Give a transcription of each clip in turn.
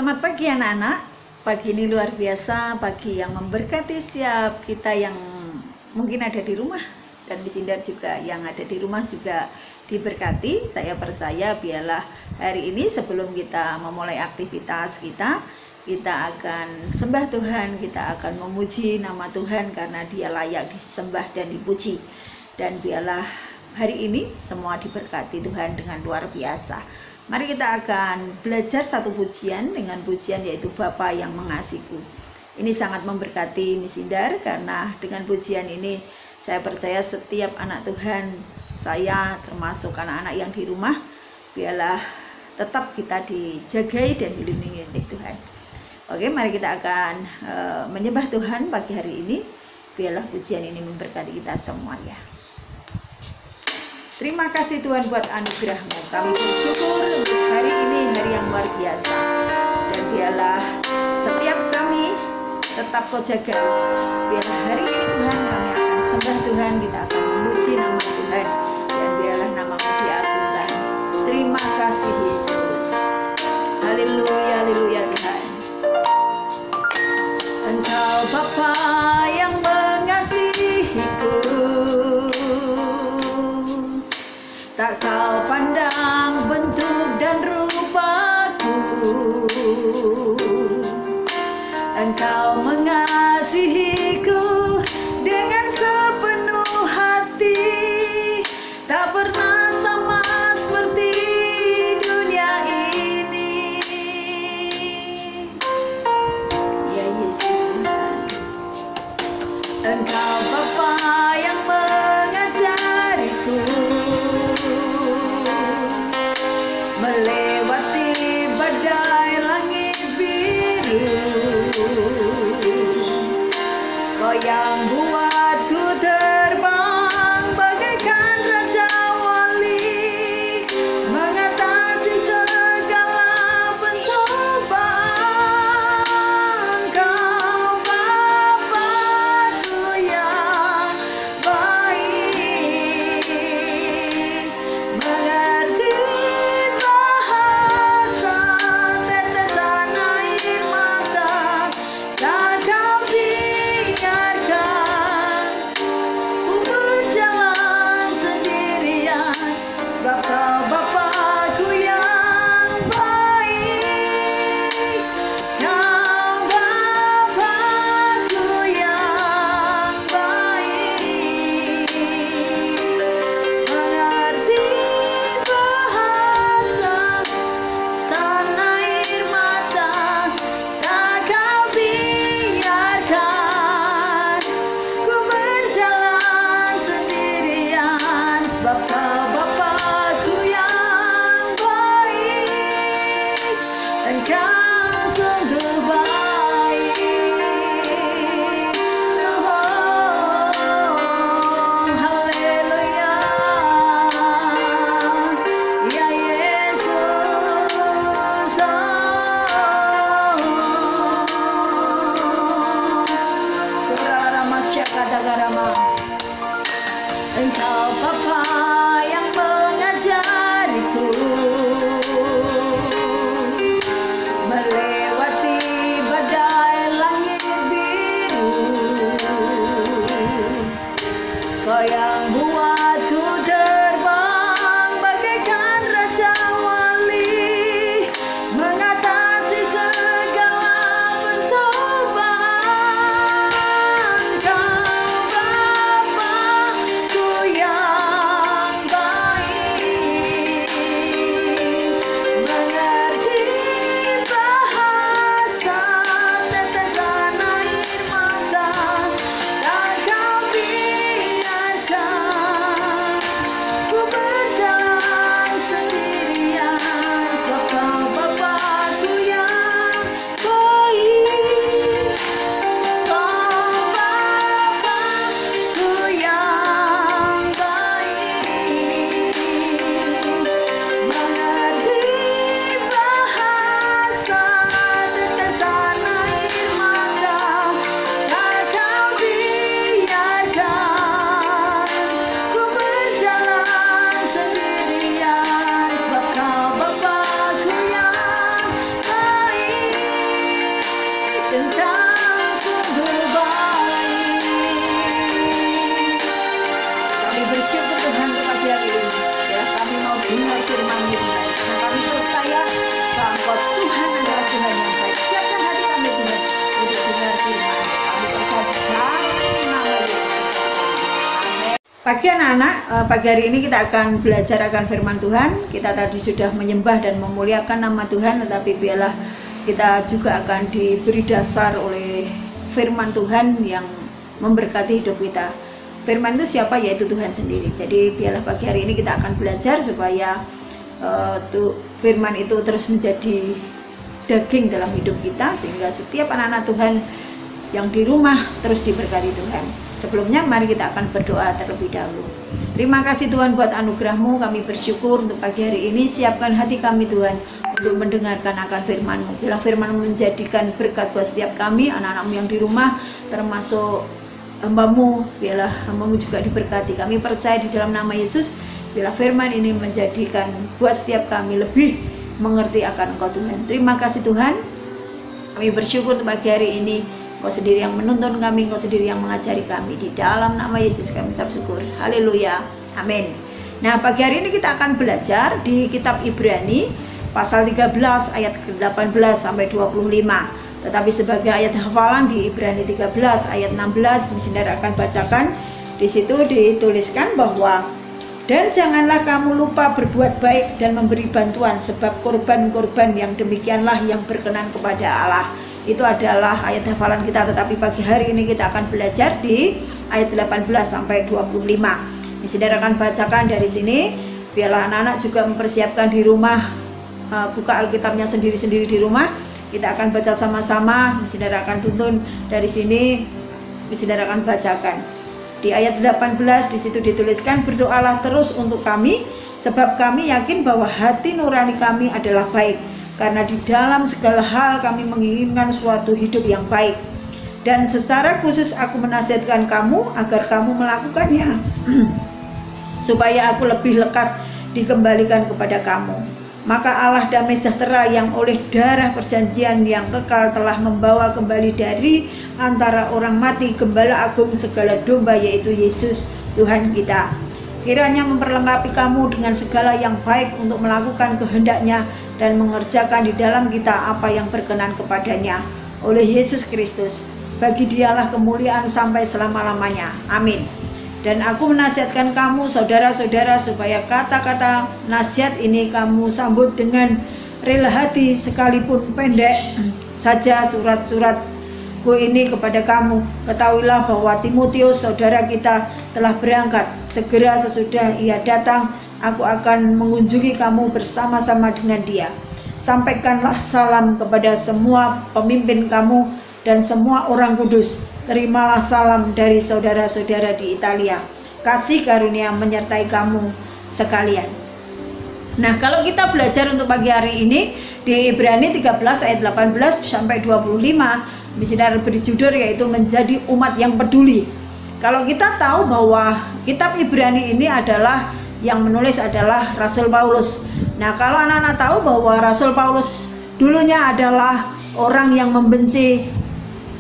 Selamat pagi anak-anak. Pagi ini luar biasa, pagi yang memberkati setiap kita yang mungkin ada di rumah, dan Miss Indar juga yang ada di rumah juga diberkati. Saya percaya biarlah hari ini sebelum kita memulai aktivitas kita akan sembah Tuhan, kita akan memuji nama Tuhan karena Dia layak disembah dan dipuji. Dan biarlah hari ini semua diberkati Tuhan dengan luar biasa. Mari kita akan belajar satu pujian dengan pujian yaitu Bapa yang Mengasihiku. Ini sangat memberkati Miss Indar karena dengan pujian ini saya percaya setiap anak Tuhan, saya termasuk anak-anak yang di rumah, biarlah tetap kita dijagai dan dilindungi oleh Tuhan. Oke, mari kita akan menyembah Tuhan pagi hari ini. Biarlah pujian ini memberkati kita semua ya. Terima kasih Tuhan buat anugerah-Mu. Kami bersyukur untuk hari ini, hari yang luar biasa. Dan biarlah setiap kami tetap Kau jaga. Biarlah hari ini Tuhan kami akan sembah Tuhan, kita akan memuji nama Tuhan. Dan biarlah nama-Mu diagungkan. Terima kasih Yesus. Haleluya, haleluya Tuhan. Engkau Bapa yang mengasihiku, tak Kau pandang bentuk dan rupaku. Engkau mengasihiku dengan sepenuh hati, tak pernah sama seperti dunia ini. Ya Yesus Tuhan, Engkau Bapa yang mengajariku melewati badai langit biru. Kau yang buatku terbang bagaikan raja wali, mengatasi segala pencobaan. Kau Bapa-Ku yang baik, mengerti bahasa tetesan air mata, tak Kau biarkan ku berjalan sendirian, sebab Kau Bapa-Ku yang baik. Kau Bapa-Ku yang baik, mengerti bahasa tanah air mata, tak Kau biarkan ku berjalan sendirian, sebab Kau Bapa-Ku yang baik, dan Kau sungguh baik. Oh, haleluya, ya Yesus. Engkau Bapa yang mengajariku melewati badai langit biru. Kau yang buatku terbang bagaikan raja wali, mengatasi segala pencobaan. Kau Bapa-Ku yang Pagi anak-anak, pagi hari ini kita akan belajar akan firman Tuhan. Kita tadi sudah menyembah dan memuliakan nama Tuhan, tetapi biarlah kita juga akan diberi dasar oleh firman Tuhan yang memberkati hidup kita. Firman itu siapa? Yaitu Tuhan sendiri. Jadi biarlah pagi hari ini kita akan belajar supaya firman itu terus menjadi daging dalam hidup kita, sehingga setiap anak-anak Tuhan yang di rumah terus diberkati Tuhan. Sebelumnya mari kita akan berdoa terlebih dahulu. Terima kasih Tuhan buat anugerah-Mu, kami bersyukur untuk pagi hari ini. Siapkan hati kami Tuhan untuk mendengarkan akan firman-Mu. Bila firman-Mu menjadikan berkat buat setiap kami, anak-anak-Mu yang di rumah, termasuk hamba-Mu, biarlah hamba-Mu juga diberkati. Kami percaya di dalam nama Yesus, bila firman ini menjadikan buat setiap kami lebih mengerti akan Engkau Tuhan. Terima kasih Tuhan, kami bersyukur untuk pagi hari ini. Engkau sendiri yang menuntun kami, Engkau sendiri yang mengajari kami. Di dalam nama Yesus kami ucap syukur. Haleluya. Amin. Nah, pagi hari ini kita akan belajar di kitab Ibrani pasal 13 ayat ke-18 sampai 25. Tetapi sebagai ayat hafalan di Ibrani 13 ayat 16, Saudara akan bacakan. Di situ dituliskan bahwa dan janganlah kamu lupa berbuat baik dan memberi bantuan, sebab korban-korban yang demikianlah yang berkenan kepada Allah. Itu adalah ayat hafalan kita, tetapi pagi hari ini kita akan belajar di ayat 18 sampai 25. Ini Saudara akan bacakan dari sini. Biarlah anak-anak juga mempersiapkan di rumah, buka Alkitabnya sendiri-sendiri di rumah. Kita akan baca sama-sama. Saudara akan tuntun dari sini. Saudara akan bacakan. Di ayat 18 di situ dituliskan, berdoalah terus untuk kami, sebab kami yakin bahwa hati nurani kami adalah baik. Karena di dalam segala hal kami menginginkan suatu hidup yang baik. Dan secara khusus aku menasihatkan kamu agar kamu melakukannya, supaya aku lebih lekas dikembalikan kepada kamu. Maka Allah damai sejahtera yang oleh darah perjanjian yang kekal telah membawa kembali dari antara orang mati Gembala Agung segala domba, yaitu Yesus Tuhan kita. Kiranya memperlengkapi kamu dengan segala yang baik untuk melakukan kehendak-Nya dan mengerjakan di dalam kita apa yang berkenan kepadanya oleh Yesus Kristus. Bagi Dialah kemuliaan sampai selama-lamanya. Amin. Dan aku menasihatkan kamu saudara-saudara supaya kata-kata nasihat ini kamu sambut dengan rela hati, sekalipun pendek saja surat-suratku ini kepada kamu. Ketahuilah bahwa Timotius saudara kita telah berangkat. Segera sesudah ia datang, aku akan mengunjungi kamu bersama-sama dengan dia. Sampaikanlah salam kepada semua pemimpin kamu dan semua orang kudus. Terimalah salam dari saudara-saudara di Italia. Kasih karunia menyertai kamu sekalian. Nah, kalau kita belajar untuk pagi hari ini di Ibrani 13 ayat 18 sampai 25, Saudara beri judul yaitu menjadi umat yang peduli. Kalau kita tahu bahwa kitab Ibrani ini adalah yang menulis adalah Rasul Paulus. Nah, kalau anak-anak tahu bahwa Rasul Paulus dulunya adalah orang yang membenci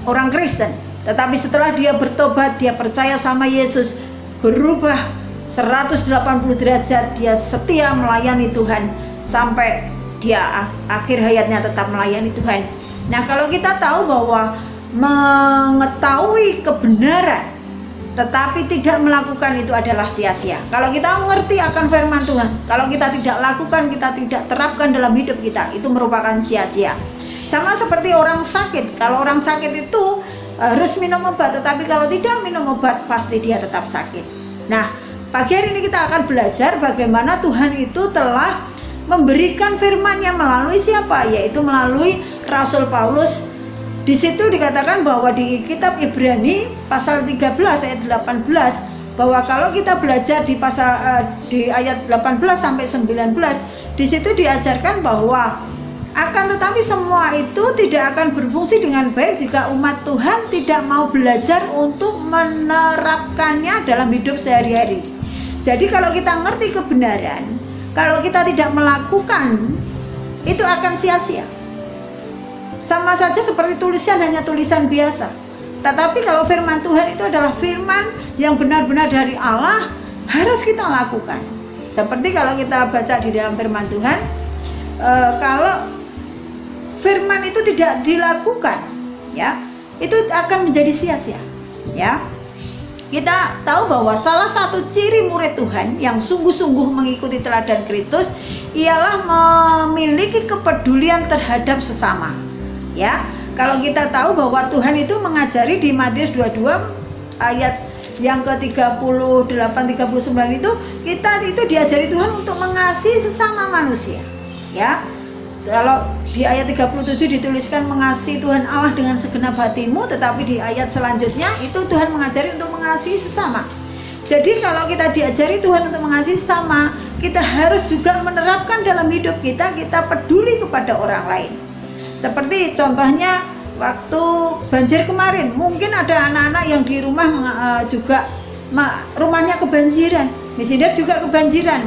orang Kristen, tetapi setelah dia bertobat, dia percaya sama Yesus, berubah 180 derajat, dia setia melayani Tuhan sampai dia akhir hayatnya tetap melayani Tuhan. Nah, kalau kita tahu bahwa mengetahui kebenaran tetapi tidak melakukan itu adalah sia-sia. Kalau kita mengerti akan firman Tuhan, kalau kita tidak lakukan, kita tidak terapkan dalam hidup kita, itu merupakan sia-sia. Sama seperti orang sakit. Kalau orang sakit itu harus minum obat, tetapi kalau tidak minum obat pasti dia tetap sakit. Nah, pagi hari ini kita akan belajar bagaimana Tuhan itu telah memberikan firman-Nya melalui siapa? Yaitu melalui Rasul Paulus. Di situ dikatakan bahwa di kitab Ibrani pasal 13 ayat 18 bahwa kalau kita belajar di di ayat 18 sampai 19, di situ diajarkan bahwa akan tetapi semua itu tidak akan berfungsi dengan baik jika umat Tuhan tidak mau belajar untuk menerapkannya dalam hidup sehari-hari. Jadi kalau kita ngerti kebenaran, kalau kita tidak melakukan, itu akan sia-sia. Sama saja seperti tulisan, hanya tulisan biasa. Tetapi kalau firman Tuhan itu adalah firman yang benar-benar dari Allah, harus kita lakukan. Seperti kalau kita baca di dalam firman Tuhan, kalau firman itu tidak dilakukan, ya, itu akan menjadi sia-sia, ya. Kita tahu bahwa salah satu ciri murid Tuhan yang sungguh-sungguh mengikuti teladan Kristus ialah memiliki kepedulian terhadap sesama. Ya, kalau kita tahu bahwa Tuhan itu mengajari di Matius 22 ayat yang ke-38 39 itu, kita itu diajari Tuhan untuk mengasihi sesama manusia. Ya. Kalau di ayat 37 dituliskan mengasihi Tuhan Allah dengan segenap hatimu, tetapi di ayat selanjutnya itu Tuhan mengajari untuk mengasihi sesama. Jadi kalau kita diajari Tuhan untuk mengasihi sesama, kita harus juga menerapkan dalam hidup kita peduli kepada orang lain. Seperti contohnya waktu banjir kemarin, mungkin ada anak-anak yang di rumah juga rumahnya kebanjiran. Misalnya juga kebanjiran,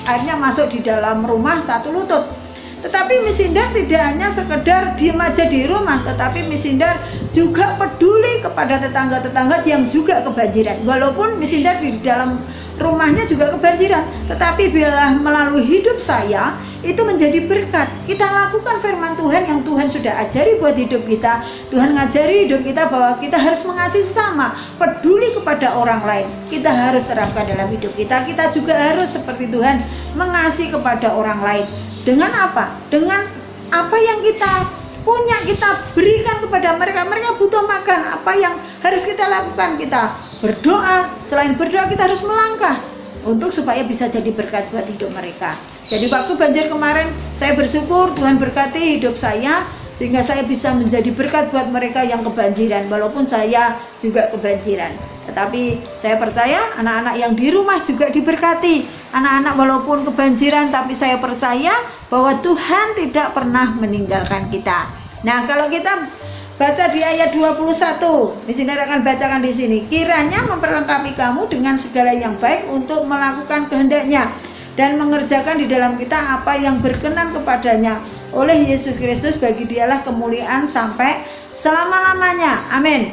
airnya masuk di dalam rumah satu lutut. Tetapi Miss Indar tidak hanya sekedar diam aja di rumah, tetapi Miss Indar juga peduli kepada tetangga-tetangga yang juga kebanjiran. Walaupun Miss Indar di dalam rumahnya juga kebanjiran, tetapi bila melalui hidup saya itu menjadi berkat. Kita lakukan firman Tuhan yang Tuhan sudah ajari buat hidup kita. Tuhan ngajari hidup kita bahwa kita harus mengasihi sesama, peduli kepada orang lain. Kita harus terapkan dalam hidup kita. Kita juga harus seperti Tuhan mengasihi kepada orang lain. Dengan apa? Dengan apa yang kita punya, kita berikan kepada mereka. Mereka butuh makan, apa yang harus kita lakukan? Kita berdoa. Selain berdoa, kita harus melangkah untuk supaya bisa jadi berkat buat hidup mereka. Jadi waktu banjir kemarin, saya bersyukur Tuhan berkati hidup saya sehingga saya bisa menjadi berkat buat mereka yang kebanjiran, walaupun saya juga kebanjiran. Tetapi saya percaya anak-anak yang di rumah juga diberkati. Anak-anak walaupun kebanjiran, tapi saya percaya bahwa Tuhan tidak pernah meninggalkan kita. Nah, kalau kita baca di ayat 21, di sini akan bacakan di sini. Kiranya memperlengkapi kamu dengan segala yang baik untuk melakukan kehendaknya dan mengerjakan di dalam kita apa yang berkenan kepadanya. Oleh Yesus Kristus, bagi Dialah kemuliaan sampai selama-lamanya. Amin.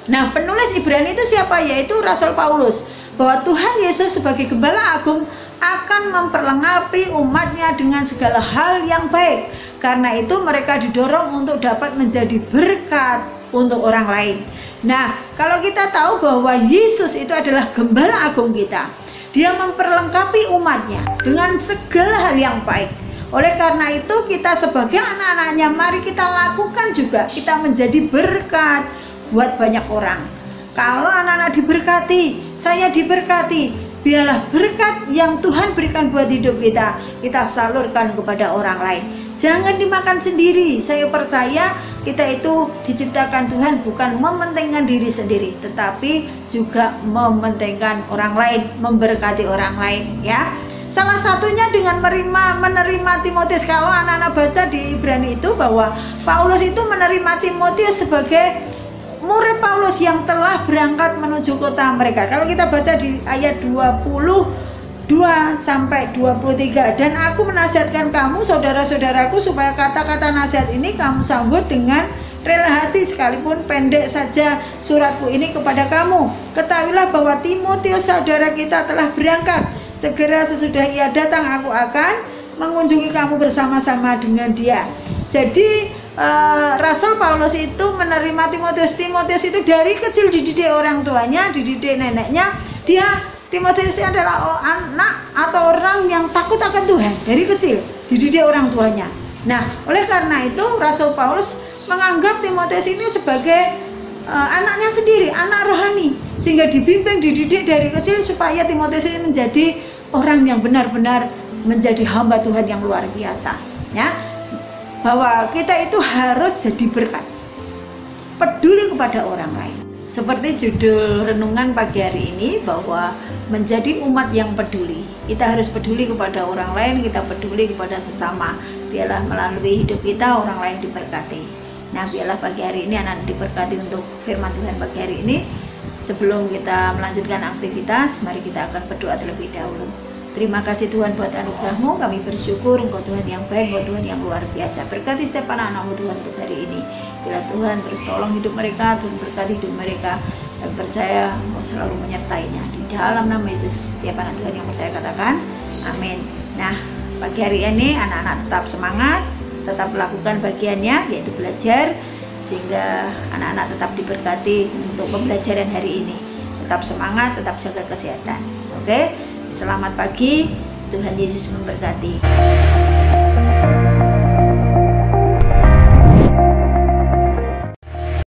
Nah, penulis Ibrani itu siapa? Yaitu Rasul Paulus. Bahwa Tuhan Yesus sebagai Gembala Agung akan memperlengkapi umatnya dengan segala hal yang baik. Karena itu mereka didorong untuk dapat menjadi berkat untuk orang lain. Nah, kalau kita tahu bahwa Yesus itu adalah Gembala Agung kita, Dia memperlengkapi umatnya dengan segala hal yang baik. Oleh karena itu kita sebagai anak-anaknya, mari kita lakukan juga, kita menjadi berkat buat banyak orang. Kalau anak-anak diberkati, saya diberkati, biarlah berkat yang Tuhan berikan buat hidup kita, kita salurkan kepada orang lain. Jangan dimakan sendiri. Saya percaya kita itu diciptakan Tuhan bukan mementingkan diri sendiri, tetapi juga mementingkan orang lain, memberkati orang lain, ya. Salah satunya dengan menerima Timotius. Kalau anak-anak baca di Ibrani itu bahwa Paulus itu menerima Timotius sebagai murid Paulus yang telah berangkat menuju kota mereka. Kalau kita baca di ayat 22 sampai 23, dan aku menasihatkan kamu saudara-saudaraku supaya kata-kata nasihat ini kamu sambut dengan rela hati, sekalipun pendek saja suratku ini kepada kamu. Ketahuilah bahwa Timotius saudara kita telah berangkat. Segera sesudah ia datang, aku akan mengunjungi kamu bersama-sama dengan dia. Jadi Rasul Paulus itu menerima Timotius. Timotius itu dari kecil dididik orang tuanya, dididik neneknya. Timotius adalah anak atau orang yang takut akan Tuhan dari kecil, dididik orang tuanya. Nah, oleh karena itu Rasul Paulus menganggap Timotius ini sebagai anaknya sendiri, anak rohani, sehingga dibimbing, dididik dari kecil supaya Timotius ini menjadi orang yang benar-benar menjadi hamba Tuhan yang luar biasa, ya. Bahwa kita itu harus jadi berkat, peduli kepada orang lain. Seperti judul renungan pagi hari ini, bahwa menjadi umat yang peduli. Kita harus peduli kepada orang lain, kita peduli kepada sesama. Biarlah melalui hidup kita orang lain diberkati. Nah, biarlah pagi hari ini anak diberkati untuk firman Tuhan pagi hari ini. Sebelum kita melanjutkan aktivitas, mari kita akan berdoa terlebih dahulu. Terima kasih Tuhan buat anugerah-Mu, kami bersyukur Engkau Tuhan yang baik, Engkau Tuhan yang luar biasa. Berkati setiap anak-anak-Mu Tuhan untuk hari ini. Bila Tuhan terus tolong hidup mereka, Tuhan berkati hidup mereka, dan percaya Engkau selalu menyertainya. Di dalam nama Yesus, setiap anak Tuhan yang percaya katakan amin. Nah, pagi hari ini anak-anak tetap semangat, tetap melakukan bagiannya, yaitu belajar, sehingga anak-anak tetap diberkati untuk pembelajaran hari ini. tetap semangat, tetap jaga kesehatan. Oke, selamat pagi, Tuhan Yesus memberkati.